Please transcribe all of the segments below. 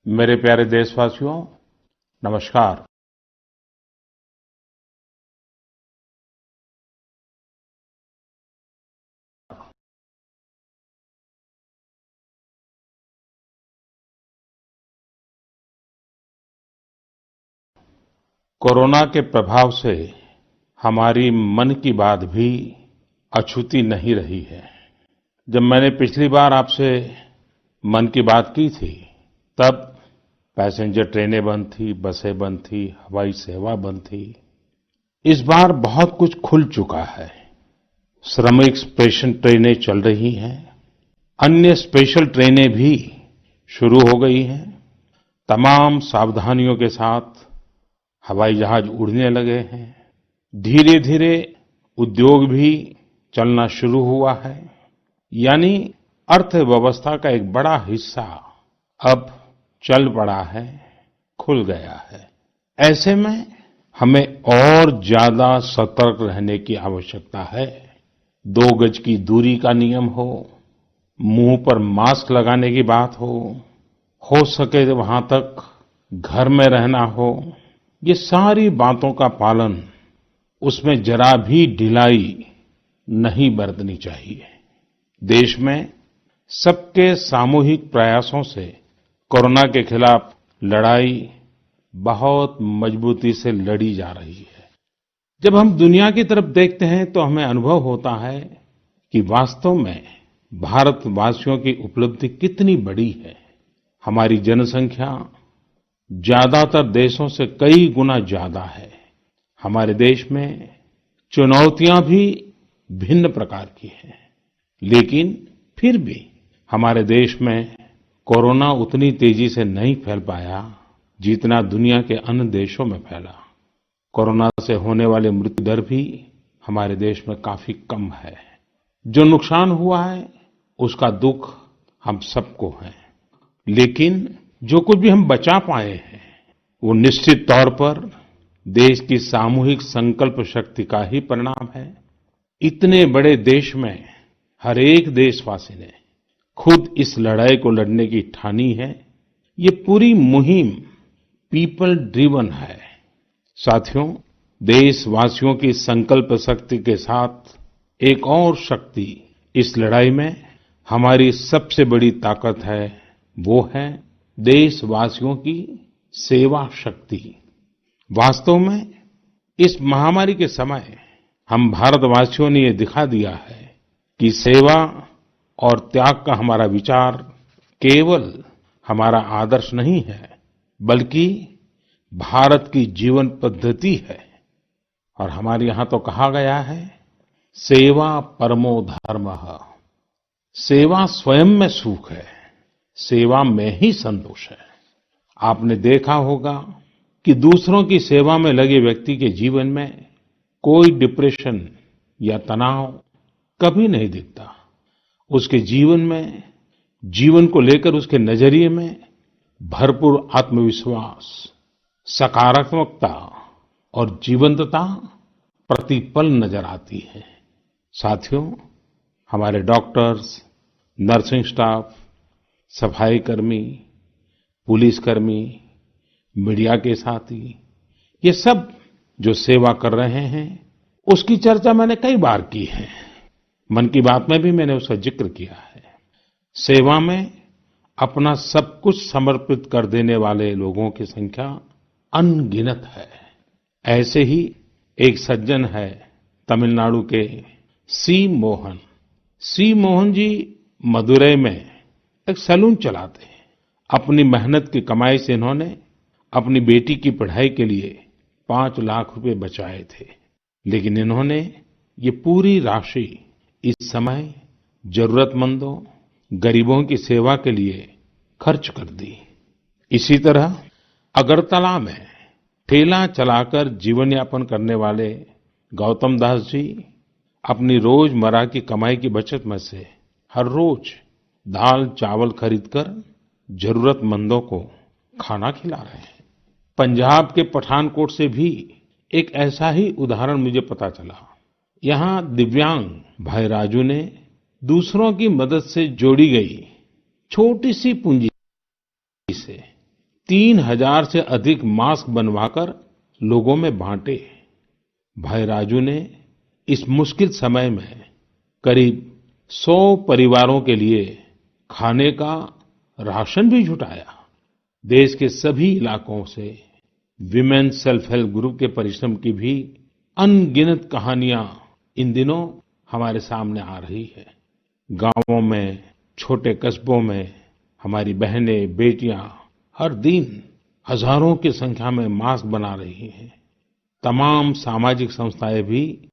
मेरे प्यारे देशवासियों, नमस्कार। कोरोना के प्रभाव से हमारी मन की बात भी अछूती नहीं रही है। जब मैंने पिछली बार आपसे मन की बात की थी, तब पैसेंजर ट्रेनें बंद थी, बसें बंद थी, हवाई सेवा बंद थी। इस बार बहुत कुछ खुल चुका है। श्रमिक स्पेशल ट्रेनें चल रही हैं, अन्य स्पेशल ट्रेनें भी शुरू हो गई हैं। तमाम सावधानियों के साथ हवाई जहाज उड़ने लगे हैं। धीरे धीरे उद्योग भी चलना शुरू हुआ है। यानी अर्थव्यवस्था का एक बड़ा हिस्सा अब चल पड़ा है, खुल गया है। ऐसे में हमें और ज्यादा सतर्क रहने की आवश्यकता है। 2 गज की दूरी का नियम हो, मुंह पर मास्क लगाने की बात हो सके तो वहां तक घर में रहना हो, ये सारी बातों का पालन, उसमें जरा भी ढिलाई नहीं बरतनी चाहिए। देश में सबके सामूहिक प्रयासों से कोरोना के खिलाफ लड़ाई बहुत मजबूती से लड़ी जा रही है। जब हम दुनिया की तरफ देखते हैं तो हमें अनुभव होता है कि वास्तव में भारतवासियों की उपलब्धि कितनी बड़ी है। हमारी जनसंख्या ज्यादातर देशों से कई गुना ज्यादा है। हमारे देश में चुनौतियां भी भिन्न प्रकार की हैं, लेकिन फिर भी हमारे देश में कोरोना उतनी तेजी से नहीं फैल पाया जितना दुनिया के अन्य देशों में फैला। कोरोना से होने वाले मृत्यु दर भी हमारे देश में काफी कम है। जो नुकसान हुआ है उसका दुख हम सबको है, लेकिन जो कुछ भी हम बचा पाए हैं वो निश्चित तौर पर देश की सामूहिक संकल्प शक्ति का ही परिणाम है। इतने बड़े देश में हर एक देशवासी ने खुद इस लड़ाई को लड़ने की ठानी है। ये पूरी मुहिम पीपल ड्रिवन है। साथियों, देशवासियों की संकल्प शक्ति के साथ एक और शक्ति इस लड़ाई में हमारी सबसे बड़ी ताकत है, वो है देशवासियों की सेवा शक्ति। वास्तव में इस महामारी के समय हम भारतवासियों ने ये दिखा दिया है कि सेवा और त्याग का हमारा विचार केवल हमारा आदर्श नहीं है, बल्कि भारत की जीवन पद्धति है। और हमारे यहाँ तो कहा गया है, सेवा परमो धर्मः। सेवा स्वयं में सुख है, सेवा में ही संतोष है। आपने देखा होगा कि दूसरों की सेवा में लगे व्यक्ति के जीवन में कोई डिप्रेशन या तनाव कभी नहीं दिखता। उसके जीवन में, जीवन को लेकर उसके नजरिए में भरपूर आत्मविश्वास, सकारात्मकता और जीवंतता प्रतिपल नजर आती है। साथियों, हमारे डॉक्टर्स, नर्सिंग स्टाफ, सफाई कर्मी, पुलिसकर्मी, मीडिया के साथी, ये सब जो सेवा कर रहे हैं, उसकी चर्चा मैंने कई बार की है। मन की बात में भी मैंने उसका जिक्र किया है। सेवा में अपना सब कुछ समर्पित कर देने वाले लोगों की संख्या अनगिनत है। ऐसे ही एक सज्जन है तमिलनाडु के सी मोहन। सी मोहन जी मदुरै में एक सैलून चलाते हैं। अपनी मेहनत की कमाई से इन्होंने अपनी बेटी की पढ़ाई के लिए 5 लाख रुपए बचाए थे, लेकिन इन्होंने ये पूरी राशि इस समय जरूरतमंदों, गरीबों की सेवा के लिए खर्च कर दी। इसी तरह अगरतला में ठेला चलाकर जीवन यापन करने वाले गौतम दास जी अपनी रोजमर्रा की कमाई की बचत में से हर रोज दाल चावल खरीदकर जरूरतमंदों को खाना खिला रहे हैं। पंजाब के पठानकोट से भी एक ऐसा ही उदाहरण मुझे पता चला। यहाँ दिव्यांग भाई राजू ने दूसरों की मदद से जोड़ी गई छोटी सी पूंजी से 3,000 से अधिक मास्क बनवाकर लोगों में बांटे। भाई राजू ने इस मुश्किल समय में करीब 100 परिवारों के लिए खाने का राशन भी जुटाया। देश के सभी इलाकों से विमेन सेल्फ हेल्प ग्रुप के परिश्रम की भी अनगिनत कहानियां इन दिनों हमारे सामने आ रही है। गांवों में, छोटे कस्बों में हमारी बहनें, बेटियां हर दिन हजारों की संख्या में मास्क बना रही हैं। तमाम सामाजिक संस्थाएं भी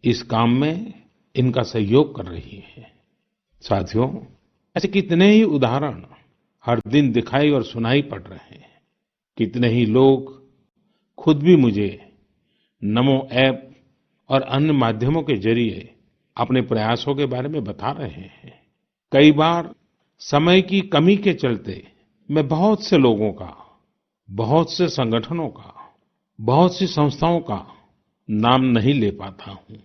इस काम में इनका सहयोग कर रही हैं। साथियों, ऐसे कितने ही उदाहरण हर दिन दिखाई और सुनाई पड़ रहे हैं। कितने ही लोग खुद भी मुझे नमो ऐप और अन्य माध्यमों के जरिए अपने प्रयासों के बारे में बता रहे हैं। कई बार समय की कमी के चलते मैं बहुत से लोगों का, बहुत से संगठनों का, बहुत सी संस्थाओं का नाम नहीं ले पाता हूँ।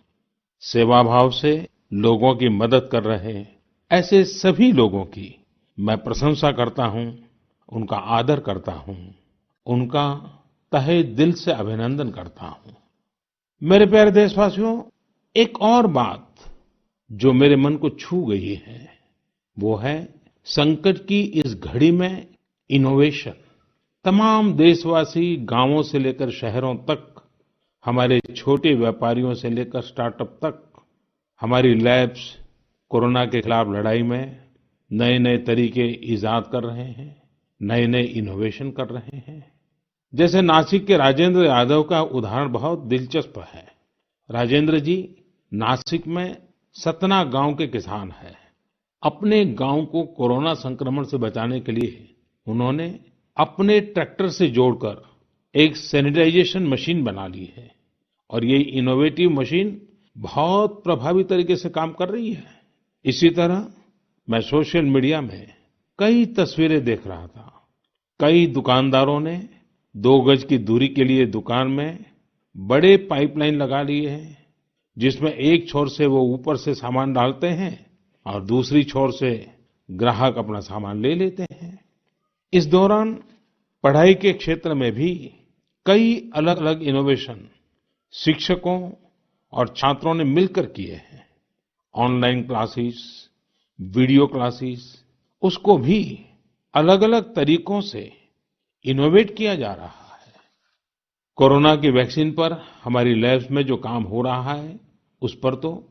सेवाभाव से लोगों की मदद कर रहे ऐसे सभी लोगों की मैं प्रशंसा करता हूँ, उनका आदर करता हूँ, उनका तहे दिल से अभिनंदन करता हूँ। मेरे प्यारे देशवासियों, एक और बात जो मेरे मन को छू गई है, वो है संकट की इस घड़ी में इनोवेशन। तमाम देशवासी गांवों से लेकर शहरों तक, हमारे छोटे व्यापारियों से लेकर स्टार्टअप तक, हमारी लैब्स कोरोना के खिलाफ लड़ाई में नए-नए तरीके इजाद कर रहे हैं, नए-नए इनोवेशन कर रहे हैं। जैसे नासिक के राजेंद्र यादव का उदाहरण बहुत दिलचस्प है। राजेंद्र जी नासिक में सतना गांव के किसान हैं। अपने गांव को कोरोना संक्रमण से बचाने के लिए उन्होंने अपने ट्रैक्टर से जोड़कर एक सैनिटाइजेशन मशीन बना ली है और ये इनोवेटिव मशीन बहुत प्रभावी तरीके से काम कर रही है। इसी तरह मैं सोशल मीडिया में कई तस्वीरें देख रहा था। कई दुकानदारों ने 2 गज की दूरी के लिए दुकान में बड़े पाइपलाइन लगा लिए हैं, जिसमें एक छोर से वो ऊपर से सामान डालते हैं और दूसरी छोर से ग्राहक अपना सामान ले लेते हैं। इस दौरान पढ़ाई के क्षेत्र में भी कई अलग-अलग इनोवेशन शिक्षकों और छात्रों ने मिलकर किए हैं। ऑनलाइन क्लासेस, वीडियो क्लासेस, उसको भी अलग-अलग तरीकों से इनोवेट किया जा रहा है। कोरोना की वैक्सीन पर हमारी लैब्स में जो काम हो रहा है, उस पर तो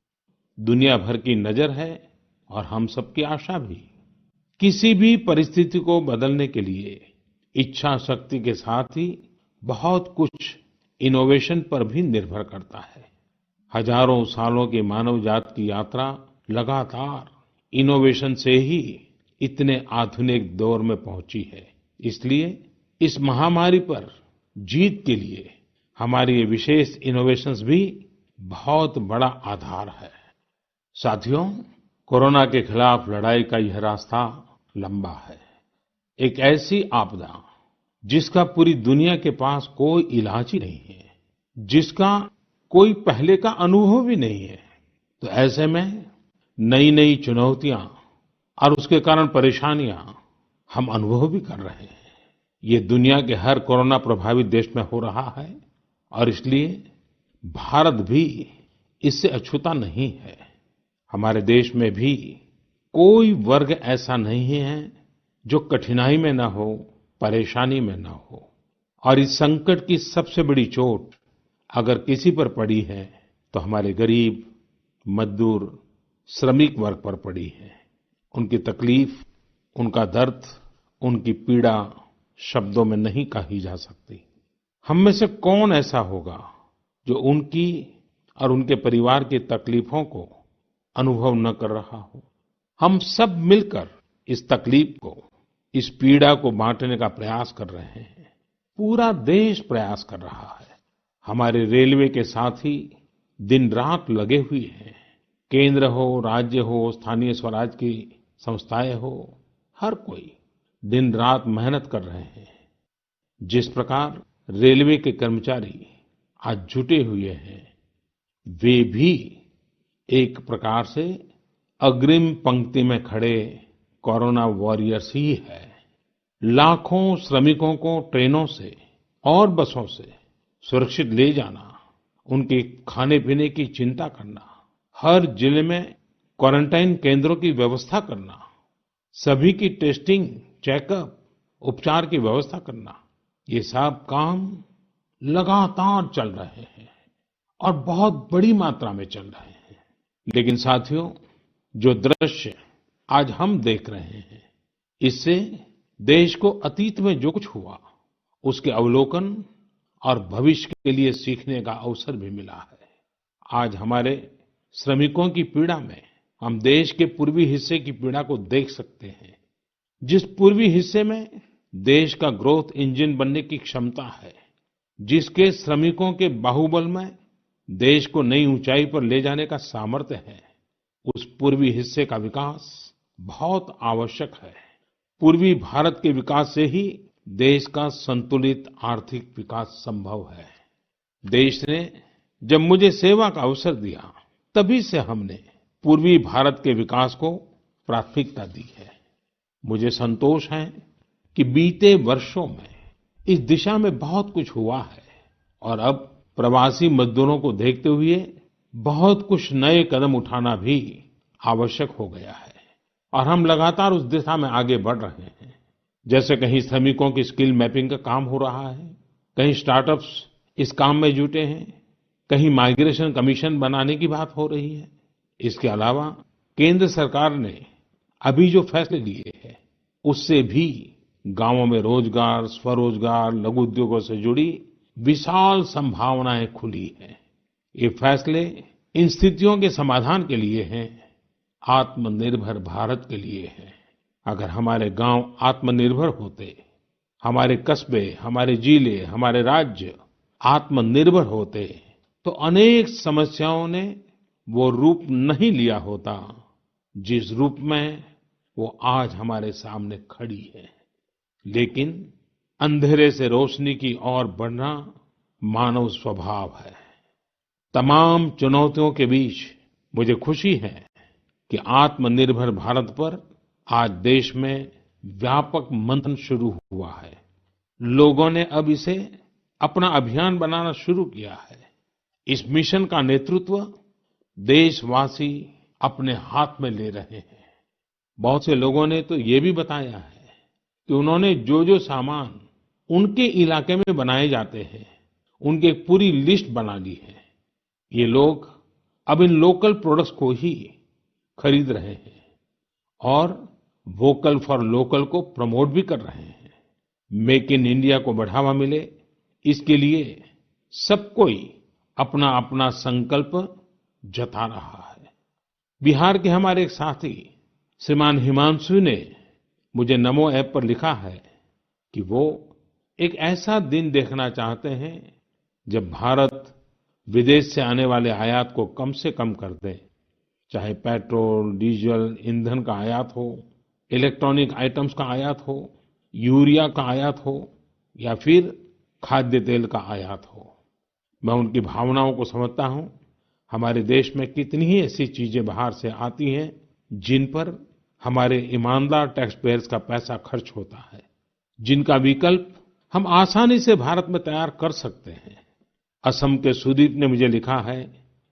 दुनिया भर की नजर है और हम सबकी आशा भी। किसी भी परिस्थिति को बदलने के लिए इच्छा शक्ति के साथ ही बहुत कुछ इनोवेशन पर भी निर्भर करता है। हजारों सालों की मानव जाति की यात्रा लगातार इनोवेशन से ही इतने आधुनिक दौर में पहुंची है। इसलिए इस महामारी पर जीत के लिए हमारे ये विशेष इनोवेशंस भी बहुत बड़ा आधार है। साथियों, कोरोना के खिलाफ लड़ाई का यह रास्ता लंबा है। एक ऐसी आपदा जिसका पूरी दुनिया के पास कोई इलाज ही नहीं है, जिसका कोई पहले का अनुभव भी नहीं है, तो ऐसे में नई-नई चुनौतियां और उसके कारण परेशानियां हम अनुभव भी कर रहे हैं। ये दुनिया के हर कोरोना प्रभावित देश में हो रहा है और इसलिए भारत भी इससे अछूता नहीं है। हमारे देश में भी कोई वर्ग ऐसा नहीं है जो कठिनाई में न हो, परेशानी में न हो। और इस संकट की सबसे बड़ी चोट अगर किसी पर पड़ी है तो हमारे गरीब, मजदूर, श्रमिक वर्ग पर पड़ी है। उनकी तकलीफ, उनका दर्द, उनकी पीड़ा शब्दों में नहीं कही जा सकती। हम में से कौन ऐसा होगा जो उनकी और उनके परिवार की तकलीफों को अनुभव न कर रहा हो। हम सब मिलकर इस तकलीफ को, इस पीड़ा को बांटने का प्रयास कर रहे हैं। पूरा देश प्रयास कर रहा है। हमारे रेलवे के साथी दिन रात लगे हुए हैं। केंद्र हो, राज्य हो, स्थानीय स्वराज की संस्थाएं हो, हर कोई दिन रात मेहनत कर रहे हैं। जिस प्रकार रेलवे के कर्मचारी आज जुटे हुए हैं, वे भी एक प्रकार से अग्रिम पंक्ति में खड़े कोरोना वॉरियर्स ही है। लाखों श्रमिकों को ट्रेनों से और बसों से सुरक्षित ले जाना, उनके खाने-पीने की चिंता करना, हर जिले में क्वारंटाइन केंद्रों की व्यवस्था करना, सभी की टेस्टिंग, चेकअप, उपचार की व्यवस्था करना, ये सब काम लगातार चल रहे हैं और बहुत बड़ी मात्रा में चल रहे हैं। लेकिन साथियो, जो दृश्य आज हम देख रहे हैं, इससे देश को अतीत में जो कुछ हुआ, उसके अवलोकन और भविष्य के लिए सीखने का अवसर भी मिला है। आज हमारे श्रमिकों की पीड़ा में हम देश के पूर्वी हिस्से की पीड़ा को देख सकते हैं। जिस पूर्वी हिस्से में देश का ग्रोथ इंजन बनने की क्षमता है, जिसके श्रमिकों के बाहुबल में देश को नई ऊंचाई पर ले जाने का सामर्थ्य है, उस पूर्वी हिस्से का विकास बहुत आवश्यक है। पूर्वी भारत के विकास से ही देश का संतुलित आर्थिक विकास संभव है। देश ने जब मुझे सेवा का अवसर दिया, तभी से हमने पूर्वी भारत के विकास को प्राथमिकता दी है। मुझे संतोष है कि बीते वर्षों में इस दिशा में बहुत कुछ हुआ है और अब प्रवासी मजदूरों को देखते हुए बहुत कुछ नए कदम उठाना भी आवश्यक हो गया है और हम लगातार उस दिशा में आगे बढ़ रहे हैं। जैसे कहीं श्रमिकों की स्किल मैपिंग का काम हो रहा है, कहीं स्टार्टअप्स इस काम में जुटे हैं, कहीं माइग्रेशन कमीशन बनाने की बात हो रही है। इसके अलावा केंद्र सरकार ने अभी जो फैसले लिए हैं, उससे भी गांवों में रोजगार, स्वरोजगार, लघु उद्योगों से जुड़ी विशाल संभावनाएं खुली हैं। ये फैसले इन स्थितियों के समाधान के लिए हैं, आत्मनिर्भर भारत के लिए हैं। अगर हमारे गांव आत्मनिर्भर होते, हमारे कस्बे, हमारे जिले, हमारे राज्य आत्मनिर्भर होते, तो अनेक समस्याओं ने वो रूप नहीं लिया होता, जिस रूप में वो आज हमारे सामने खड़ी है। लेकिन अंधेरे से रोशनी की ओर बढ़ना मानव स्वभाव है। तमाम चुनौतियों के बीच मुझे खुशी है कि आत्मनिर्भर भारत पर आज देश में व्यापक मंथन शुरू हुआ है। लोगों ने अब इसे अपना अभियान बनाना शुरू किया है। इस मिशन का नेतृत्व देशवासी अपने हाथ में ले रहे हैं। बहुत से लोगों ने तो ये भी बताया है कि उन्होंने जो सामान उनके इलाके में बनाए जाते हैं, उनकी एक पूरी लिस्ट बना ली है। ये लोग अब इन लोकल प्रोडक्ट्स को ही खरीद रहे हैं और वोकल फॉर लोकल को प्रमोट भी कर रहे हैं। मेक इन इंडिया को बढ़ावा मिले, इसके लिए सब कोई अपना अपना संकल्प जता रहा है। बिहार के हमारे एक साथी श्रीमान हिमांशु ने मुझे नमो ऐप पर लिखा है कि वो एक ऐसा दिन देखना चाहते हैं जब भारत विदेश से आने वाले आयात को कम से कम कर दे, चाहे पेट्रोल, डीजल, ईंधन का आयात हो, इलेक्ट्रॉनिक आइटम्स का आयात हो, यूरिया का आयात हो या फिर खाद्य तेल का आयात हो। मैं उनकी भावनाओं को समझता हूँ। हमारे देश में कितनी ही ऐसी चीजें बाहर से आती हैं जिन पर हमारे ईमानदार टैक्स पेयर्स का पैसा खर्च होता है, जिनका विकल्प हम आसानी से भारत में तैयार कर सकते हैं। असम के सुदीप ने मुझे लिखा है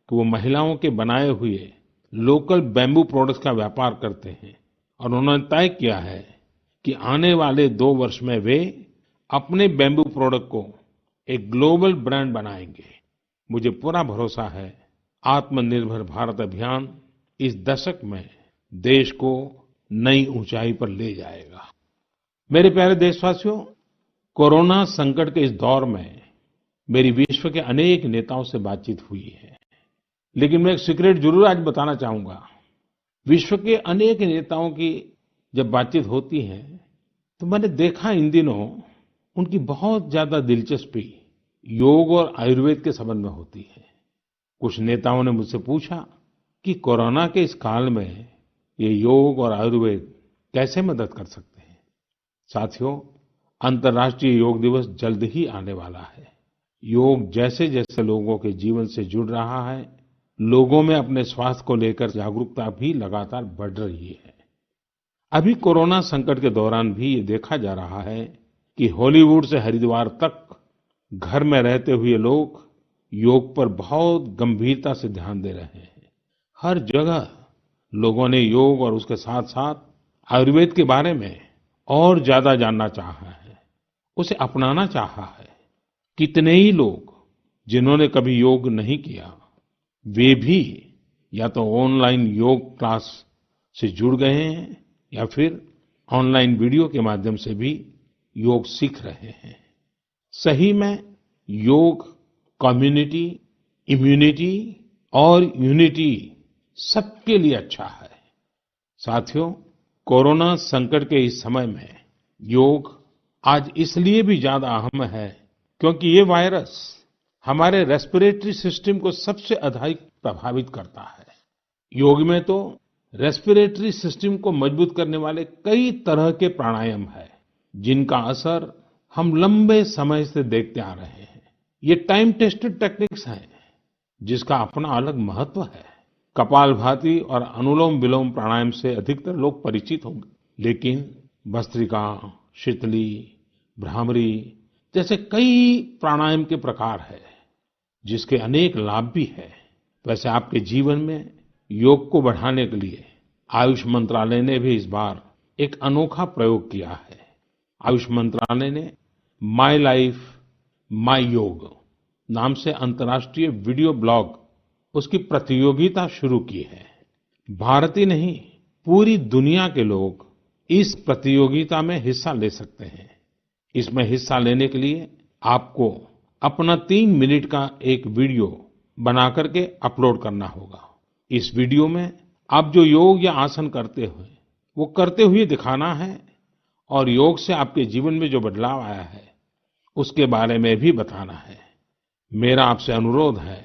कि वो महिलाओं के बनाए हुए लोकल बैम्बू प्रोडक्ट्स का व्यापार करते हैं और उन्होंने तय किया है कि आने वाले 2 वर्ष में वे अपने बैम्बू प्रोडक्ट को एक ग्लोबल ब्रांड बनाएंगे। मुझे पूरा भरोसा है आत्मनिर्भर भारत अभियान इस दशक में देश को नई ऊंचाई पर ले जाएगा। मेरे प्यारे देशवासियों, कोरोना संकट के इस दौर में मेरी विश्व के अनेक नेताओं से बातचीत हुई है, लेकिन मैं एक सीक्रेट जरूर आज बताना चाहूंगा। विश्व के अनेक नेताओं की जब बातचीत होती है तो मैंने देखा इन दिनों उनकी बहुत ज्यादा दिलचस्पी योग और आयुर्वेद के संबंध में होती है। कुछ नेताओं ने मुझसे पूछा कि कोरोना के इस काल में ये योग और आयुर्वेद कैसे मदद कर सकते हैं। साथियों, अंतर्राष्ट्रीय योग दिवस जल्द ही आने वाला है। योग जैसे जैसे लोगों के जीवन से जुड़ रहा है, लोगों में अपने स्वास्थ्य को लेकर जागरूकता भी लगातार बढ़ रही है। अभी कोरोना संकट के दौरान भी ये देखा जा रहा है कि हॉलीवुड से हरिद्वार तक घर में रहते हुए लोग योग पर बहुत गंभीरता से ध्यान दे रहे हैं। हर जगह लोगों ने योग और उसके साथ-साथ आयुर्वेद के बारे में और ज्यादा जानना चाहा है, उसे अपनाना चाहा है। कितने ही लोग जिन्होंने कभी योग नहीं किया, वे भी या तो ऑनलाइन योग क्लास से जुड़ गए हैं या फिर ऑनलाइन वीडियो के माध्यम से भी योग सीख रहे हैं। सही में योग कम्युनिटी, इम्यूनिटी और यूनिटी सबके लिए अच्छा है। साथियों, कोरोना संकट के इस समय में योग आज इसलिए भी ज्यादा अहम है क्योंकि ये वायरस हमारे रेस्पिरेटरी सिस्टम को सबसे अधिक प्रभावित करता है। योग में तो रेस्पिरेटरी सिस्टम को मजबूत करने वाले कई तरह के प्राणायाम है, जिनका असर हम लंबे समय से देखते आ रहे हैं। ये टाइम टेस्टेड टेक्निक्स हैं, जिसका अपना अलग महत्व है। कपालभाति और अनुलोम विलोम प्राणायाम से अधिकतर लोग परिचित होंगे, लेकिन भस्त्रिका, शीतली, भ्रामरी जैसे कई प्राणायाम के प्रकार है, जिसके अनेक लाभ भी है। वैसे आपके जीवन में योग को बढ़ाने के लिए आयुष मंत्रालय ने भी इस बार एक अनोखा प्रयोग किया है। आयुष मंत्रालय ने माय लाइफ माय योग नाम से अंतर्राष्ट्रीय वीडियो ब्लॉग उसकी प्रतियोगिता शुरू की है। भारत ही नहीं, पूरी दुनिया के लोग इस प्रतियोगिता में हिस्सा ले सकते हैं। इसमें हिस्सा लेने के लिए आपको अपना 3 मिनट का एक वीडियो बना करके अपलोड करना होगा। इस वीडियो में आप जो योग या आसन करते हुए वो करते हुए दिखाना है और योग से आपके जीवन में जो बदलाव आया है उसके बारे में भी बताना है। मेरा आपसे अनुरोध है,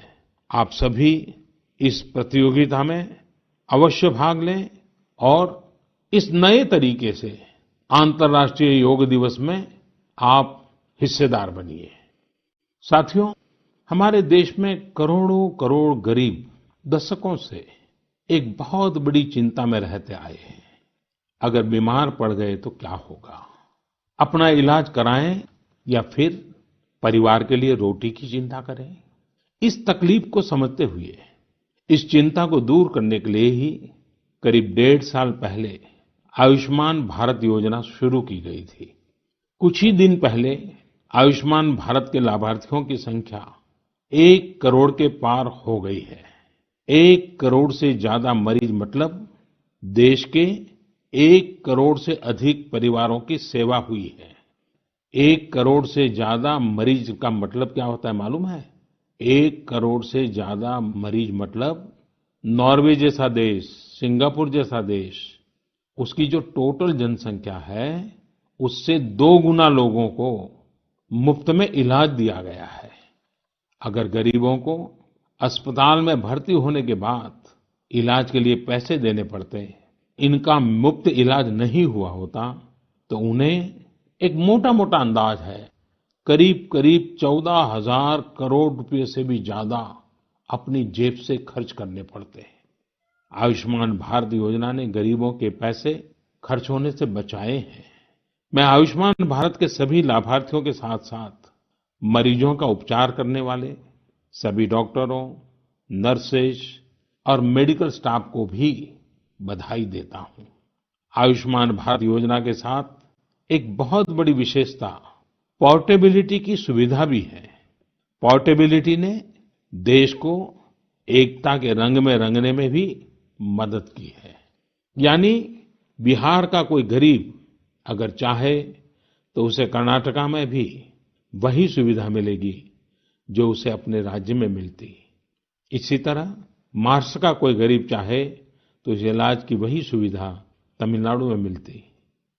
आप सभी इस प्रतियोगिता में अवश्य भाग लें और इस नए तरीके से अंतर्राष्ट्रीय योग दिवस में आप हिस्सेदार बनिए। साथियों, हमारे देश में करोड़ों करोड़ गरीब दशकों से एक बहुत बड़ी चिंता में रहते आए हैं। अगर बीमार पड़ गए तो क्या होगा? अपना इलाज कराएं या फिर परिवार के लिए रोटी की चिंता करें? इस तकलीफ को समझते हुए इस चिंता को दूर करने के लिए ही करीब 1.5 साल पहले आयुष्मान भारत योजना शुरू की गई थी। कुछ ही दिन पहले आयुष्मान भारत के लाभार्थियों की संख्या 1 करोड़ के पार हो गई है। 1 करोड़ से ज्यादा मरीज मतलब देश के 1 करोड़ से अधिक परिवारों की सेवा हुई है। 1 करोड़ से ज्यादा मरीज का मतलब क्या होता है मालूम है? 1 करोड़ से ज्यादा मरीज मतलब नॉर्वे जैसा देश, सिंगापुर जैसा देश, उसकी जो टोटल जनसंख्या है उससे 2 गुना लोगों को मुफ्त में इलाज दिया गया है। अगर गरीबों को अस्पताल में भर्ती होने के बाद इलाज के लिए पैसे देने पड़ते, इनका मुफ्त इलाज नहीं हुआ होता, तो उन्हें एक मोटा-मोटा अंदाज है करीब करीब 14,000 करोड़ रुपए से भी ज्यादा अपनी जेब से खर्च करने पड़ते हैं। आयुष्मान भारत योजना ने गरीबों के पैसे खर्च होने से बचाए हैं। मैं आयुष्मान भारत के सभी लाभार्थियों के साथ-साथ मरीजों का उपचार करने वाले सभी डॉक्टरों, नर्सेज और मेडिकल स्टाफ को भी बधाई देता हूं। आयुष्मान भारत योजना के साथ एक बहुत बड़ी विशेषता पोर्टेबिलिटी की सुविधा भी है। पोर्टेबिलिटी ने देश को एकता के रंग में रंगने में भी मदद की है। यानी बिहार का कोई गरीब अगर चाहे तो उसे कर्नाटका में भी वही सुविधा मिलेगी जो उसे अपने राज्य में मिलती। इसी तरह महाराष्ट्र का कोई गरीब चाहे तो उसे इलाज की वही सुविधा तमिलनाडु में मिलती।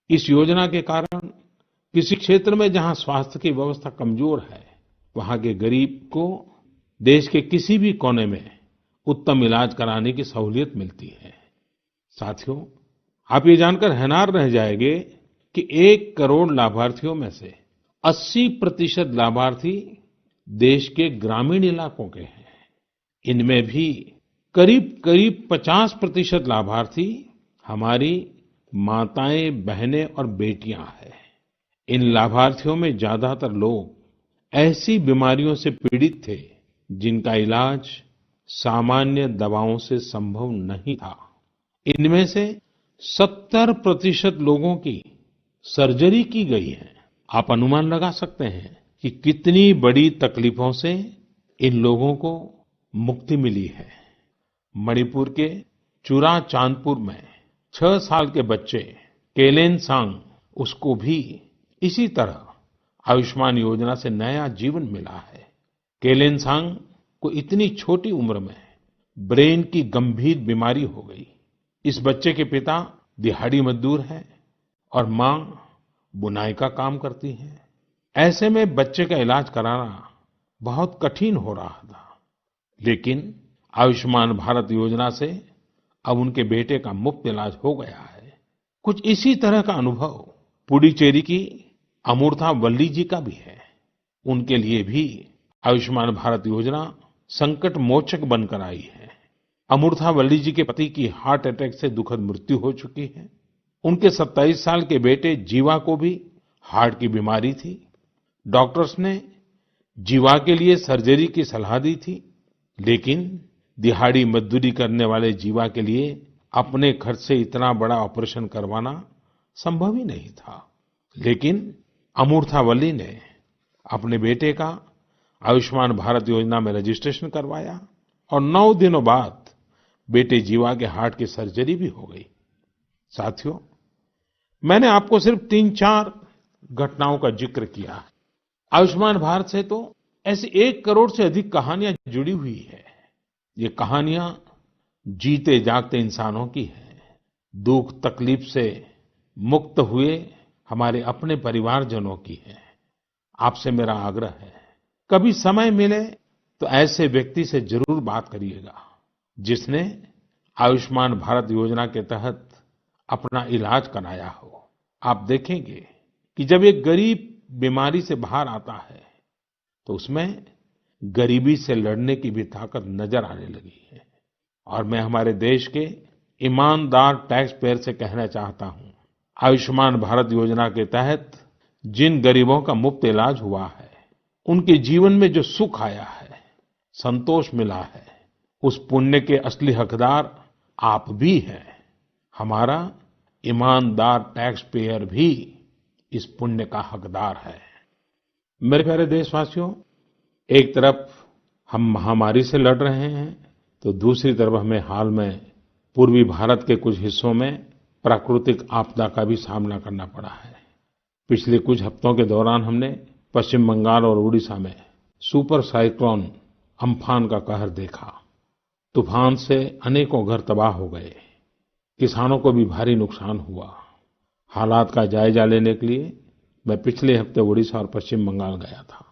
इस योजना के कारण किसी क्षेत्र में जहां स्वास्थ्य की व्यवस्था कमजोर है, वहां के गरीब को देश के किसी भी कोने में उत्तम इलाज कराने की सहूलियत मिलती है। साथियों, आप ये जानकर हैरान रह जाएंगे कि 1 करोड़ लाभार्थियों में से 80% लाभार्थी देश के ग्रामीण इलाकों के हैं। इनमें भी करीब करीब 50% लाभार्थी हमारी माताएं, बहनें और बेटियां हैं। इन लाभार्थियों में ज्यादातर लोग ऐसी बीमारियों से पीड़ित थे जिनका इलाज सामान्य दवाओं से संभव नहीं था। इनमें से 70% लोगों की सर्जरी की गई है। आप अनुमान लगा सकते हैं कि कितनी बड़ी तकलीफों से इन लोगों को मुक्ति मिली है। मणिपुर के चुराचांदपुर में 6 साल के बच्चे केलेनसांग, उसको भी इसी तरह आयुष्मान योजना से नया जीवन मिला है। केलेनसांग को इतनी छोटी उम्र में ब्रेन की गंभीर बीमारी हो गई। इस बच्चे के पिता दिहाड़ी मजदूर हैं और मां बुनाई का काम करती हैं। ऐसे में बच्चे का इलाज कराना बहुत कठिन हो रहा था, लेकिन आयुष्मान भारत योजना से अब उनके बेटे का मुफ्त इलाज हो गया है। कुछ इसी तरह का अनुभव पुडुचेरी की अमूर्था वल्ली जी का भी है। उनके लिए भी आयुष्मान भारत योजना संकट मोचक बनकर आई है। अमूर्था वल्ली जी के पति की हार्ट अटैक से दुखद मृत्यु हो चुकी है। उनके 27 साल के बेटे जीवा को भी हार्ट की बीमारी थी। डॉक्टर्स ने जीवा के लिए सर्जरी की सलाह दी थी, लेकिन दिहाड़ी मजदूरी करने वाले जीवा के लिए अपने खर्च से इतना बड़ा ऑपरेशन करवाना संभव ही नहीं था। लेकिन अमूर्था वल्ली ने अपने बेटे का आयुष्मान भारत योजना में रजिस्ट्रेशन करवाया और 9 दिनों बाद बेटे जीवा के हार्ट की सर्जरी भी हो गई। साथियों, मैंने आपको सिर्फ 3-4 घटनाओं का जिक्र किया है। आयुष्मान भारत से तो ऐसी 1 करोड़ से अधिक कहानियां जुड़ी हुई है। ये कहानियां जीते जागते इंसानों की हैं। दुख तकलीफ से मुक्त हुए हमारे अपने परिवारजनों की है। आपसे मेरा आग्रह है, कभी समय मिले तो ऐसे व्यक्ति से जरूर बात करिएगा जिसने आयुष्मान भारत योजना के तहत अपना इलाज कराया हो। आप देखेंगे कि जब एक गरीब बीमारी से बाहर आता है तो उसमें गरीबी से लड़ने की भी ताकत नजर आने लगी है। और मैं हमारे देश के ईमानदार टैक्स पेयर से कहना चाहता हूं, आयुष्मान भारत योजना के तहत जिन गरीबों का मुफ्त इलाज हुआ है, उनके जीवन में जो सुख आया है, संतोष मिला है, उस पुण्य के असली हकदार आप भी हैं। हमारा ईमानदार टैक्स पेयर भी इस पुण्य का हकदार है। मेरे प्यारे देशवासियों, एक तरफ हम महामारी से लड़ रहे हैं तो दूसरी तरफ हमें हाल में पूर्वी भारत के कुछ हिस्सों में प्राकृतिक आपदा का भी सामना करना पड़ा है। पिछले कुछ हफ्तों के दौरान हमने पश्चिम बंगाल और उड़ीसा में सुपर साइक्लोन अम्फान का कहर देखा। तूफान से अनेकों घर तबाह हो गए, किसानों को भी भारी नुकसान हुआ। हालात का जायजा लेने के लिए मैं पिछले हफ्ते उड़ीसा और पश्चिम बंगाल गया था।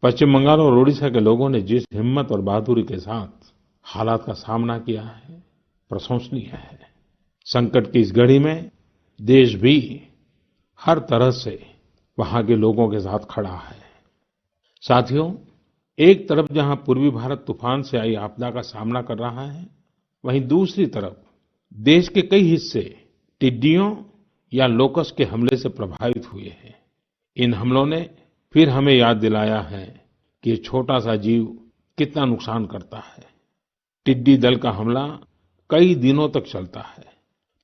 पश्चिम बंगाल और उड़ीसा के लोगों ने जिस हिम्मत और बहादुरी के साथ हालात का सामना किया है, प्रशंसनीय है। संकट की इस घड़ी में देश भी हर तरह से वहां के लोगों के साथ खड़ा है। साथियों, एक तरफ जहां पूर्वी भारत तूफान से आई आपदा का सामना कर रहा है, वहीं दूसरी तरफ देश के कई हिस्से टिड्डियों या लोकस्ट के हमले से प्रभावित हुए हैं। इन हमलों ने फिर हमें याद दिलाया है कि ये छोटा सा जीव कितना नुकसान करता है। टिड्डी दल का हमला कई दिनों तक चलता है।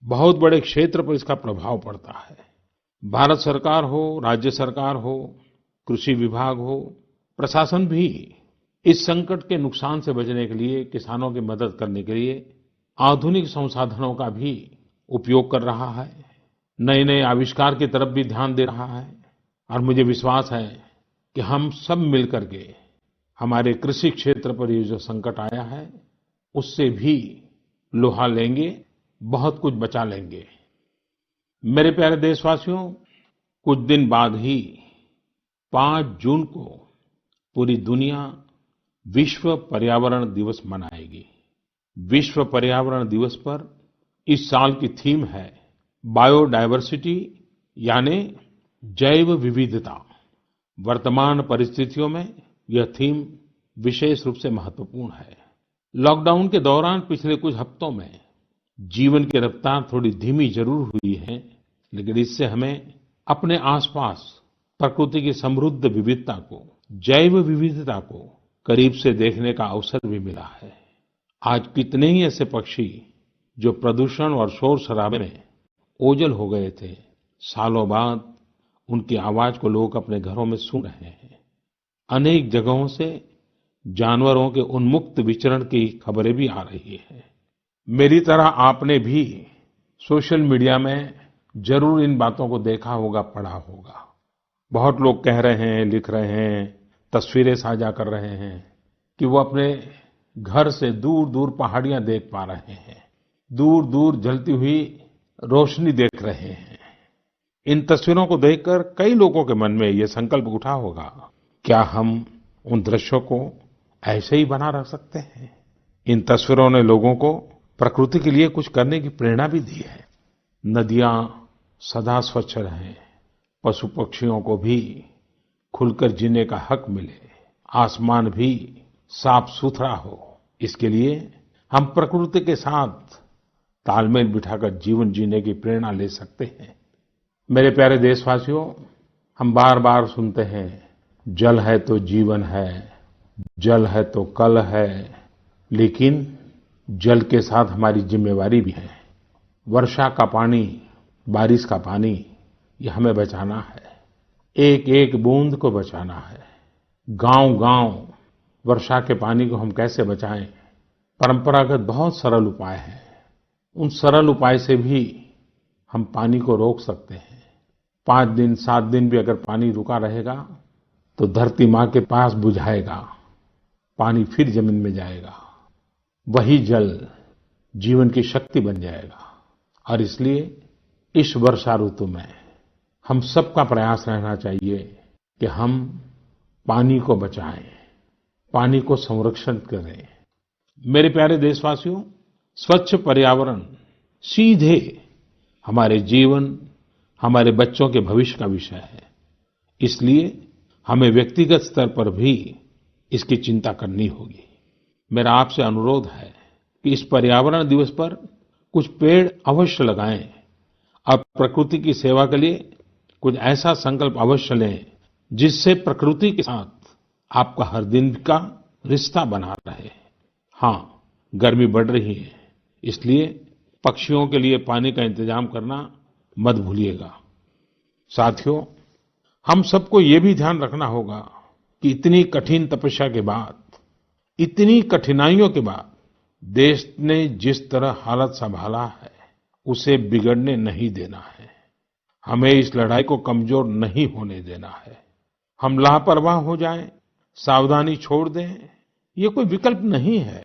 बहुत बड़े क्षेत्र पर इसका प्रभाव पड़ता है। भारत सरकार हो, राज्य सरकार हो, कृषि विभाग हो, प्रशासन भी इस संकट के नुकसान से बचने के लिए, किसानों की मदद करने के लिए आधुनिक संसाधनों का भी उपयोग कर रहा है। नए-नए आविष्कार की तरफ भी ध्यान दे रहा है। और मुझे विश्वास है कि हम सब मिलकर के हमारे कृषि क्षेत्र पर ये जो संकट आया है, उससे भी लोहा लेंगे, बहुत कुछ बचा लेंगे। मेरे प्यारे देशवासियों, कुछ दिन बाद ही 5 जून को पूरी दुनिया विश्व पर्यावरण दिवस मनाएगी। विश्व पर्यावरण दिवस पर इस साल की थीम है बायोडायवर्सिटी, यानी जैव विविधता। वर्तमान परिस्थितियों में यह थीम विशेष रूप से महत्वपूर्ण है। लॉकडाउन के दौरान पिछले कुछ हफ्तों में जीवन की रफ्तार थोड़ी धीमी जरूर हुई है, लेकिन इससे हमें अपने आसपास प्रकृति की समृद्ध विविधता को, जैव विविधता को करीब से देखने का अवसर भी मिला है। आज कितने ही ऐसे पक्षी जो प्रदूषण और शोर शराबे में ओझल हो गए थे, सालों बाद उनकी आवाज को लोग अपने घरों में सुन रहे हैं। अनेक जगहों से जानवरों के उन्मुक्त विचरण की खबरें भी आ रही हैं। मेरी तरह आपने भी सोशल मीडिया में जरूर इन बातों को देखा होगा, पढ़ा होगा। बहुत लोग कह रहे हैं, लिख रहे हैं, तस्वीरें साझा कर रहे हैं कि वो अपने घर से दूर दूर पहाड़ियां देख पा रहे हैं, दूर दूर जलती हुई रोशनी देख रहे हैं। इन तस्वीरों को देखकर कई लोगों के मन में ये संकल्प उठा होगा, क्या हम उन दृश्यों को ऐसे ही बना रख सकते हैं? इन तस्वीरों ने लोगों को प्रकृति के लिए कुछ करने की प्रेरणा भी दी है। नदियां सदा स्वच्छ रहें, पशु पक्षियों को भी खुलकर जीने का हक मिले, आसमान भी साफ सुथरा हो, इसके लिए हम प्रकृति के साथ तालमेल बिठाकर जीवन जीने की प्रेरणा ले सकते हैं। मेरे प्यारे देशवासियों, हम बार बार सुनते हैं, जल है तो जीवन है, जल है तो कल है, लेकिन जल के साथ हमारी जिम्मेवारी भी है। वर्षा का पानी, बारिश का पानी, ये हमें बचाना है। एक एक बूंद को बचाना है। गांव-गांव वर्षा के पानी को हम कैसे बचाएं? परंपरागत बहुत सरल उपाय हैं। उन सरल उपाय से भी हम पानी को रोक सकते हैं। 5 दिन, 7 दिन भी अगर पानी रुका रहेगा तो धरती माँ के पास बुझाएगा, पानी फिर जमीन में जाएगा। वही जल जीवन की शक्ति बन जाएगा। और इसलिए इस वर्षा ऋतु में हम सबका प्रयास रहना चाहिए कि हम पानी को बचाएं, पानी को संरक्षण करें। मेरे प्यारे देशवासियों, स्वच्छ पर्यावरण सीधे हमारे जीवन, हमारे बच्चों के भविष्य का विषय है। इसलिए हमें व्यक्तिगत स्तर पर भी इसकी चिंता करनी होगी। मेरा आपसे अनुरोध है कि इस पर्यावरण दिवस पर कुछ पेड़ अवश्य लगाएं और प्रकृति की सेवा के लिए कुछ ऐसा संकल्प अवश्य लें जिससे प्रकृति के साथ आपका हर दिन का रिश्ता बना रहे। हाँ, गर्मी बढ़ रही है, इसलिए पक्षियों के लिए पानी का इंतजाम करना मत भूलिएगा। साथियों, हम सबको ये भी ध्यान रखना होगा कि इतनी कठिन तपस्या के बाद, इतनी कठिनाइयों के बाद देश ने जिस तरह हालत संभाला है, उसे बिगड़ने नहीं देना है। हमें इस लड़ाई को कमजोर नहीं होने देना है। हम लापरवाह हो जाएं, सावधानी छोड़ दें, ये कोई विकल्प नहीं है।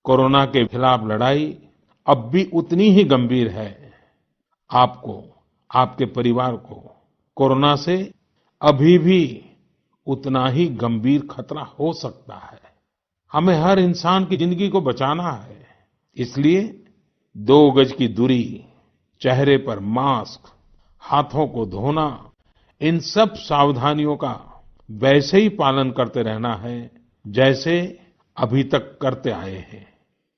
कोरोना के खिलाफ लड़ाई अब भी उतनी ही गंभीर है। आपको, आपके परिवार को कोरोना से अभी भी उतना ही गंभीर खतरा हो सकता है। हमें हर इंसान की जिंदगी को बचाना है। इसलिए 2 गज की दूरी, चेहरे पर मास्क, हाथों को धोना, इन सब सावधानियों का वैसे ही पालन करते रहना है जैसे अभी तक करते आए हैं।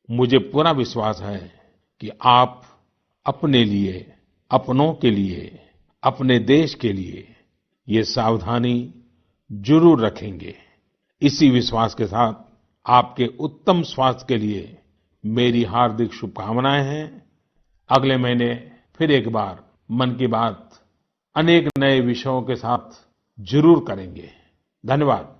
मुझे पूरा विश्वास है कि आप अपने लिए, अपनों के लिए, अपने देश के लिए ये सावधानी जरूर रखेंगे। इसी विश्वास के साथ आपके उत्तम स्वास्थ्य के लिए मेरी हार्दिक शुभकामनाएं हैं। अगले महीने फिर एक बार मन की बात अनेक नए विषयों के साथ जरूर करेंगे। धन्यवाद।